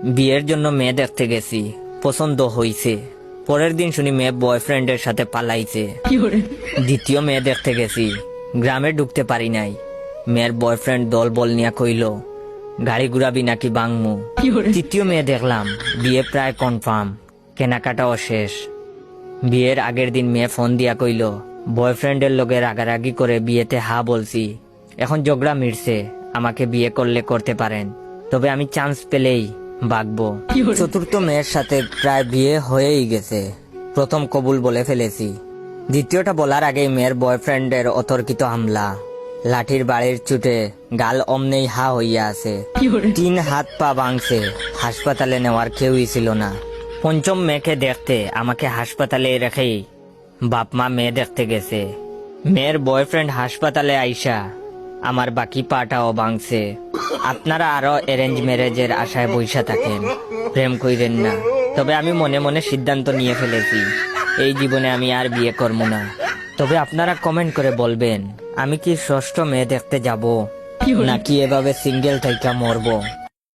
বিয়ের জন্য মেয়ে দেখতে গেছি, পছন্দ হইছে। পরের দিন শুনি মেয়ে বয়ফ্রেন্ডের সাথে পালাইছে। দ্বিতীয় মেয়ে দেখতে গেছি, গ্রামে ঢুকতে পারি নাই। মেয়ের বয়ফ্রেন্ড দল বল নিয়া কইল গাড়ি ঘুরাবি নাকি বাংমু। তৃতীয় মেয়ে দেখলাম, বিয়ে প্রায় কনফার্ম, কেনাকাটাও শেষ। বিয়ের আগের দিন মেয়ে ফোন দিয়া কইল বয়ফ্রেন্ডের লগে রাগারাগি করে বিয়েতে হা বলছি, এখন ঝগড়া মিটছে, আমাকে বিয়ে করলে করতে পারেন, তবে আমি চান্স পেলেই বাগবো। চতুর্থ মেয়ের সাথে প্রায় বিয়ে হয়েই গেছে, প্রথম কবুল বলে ফেলেছি। দ্বিতীয়টা বলার আগেই মেয়ের বয়ফ্রেন্ডের অতর্কিত হামলা, লাঠির বাড়ির চুটে গাল অমনেই হা হইয়া আছে, 3 হাত পা ভাঙছে, হাসপাতালে নেওয়ার কেউই ছিল না। পঞ্চম মেয়েকে দেখতে আমাকে হাসপাতালে রেখেই বাপ মা মেয়ে দেখতে গেছে। মেয়ের বয়ফ্রেন্ড হাসপাতালে আইসা আমার বাকি পাটাও ভাঙছে। আপনারা আরো অ্যারেঞ্জ ম্যারেজের আশায় বইসা থাকেন, প্রেম কইরেন না। তবে আমি মনে মনে সিদ্ধান্ত নিয়ে ফেলেছি, এই জীবনে আমি আর বিয়ে করব না। তবে আপনারা কমেন্ট করে বলবেন আমি কি ষষ্ঠ মেয়ে দেখতে যাব নাকি এভাবে সিঙ্গেল থাইকা মরবো।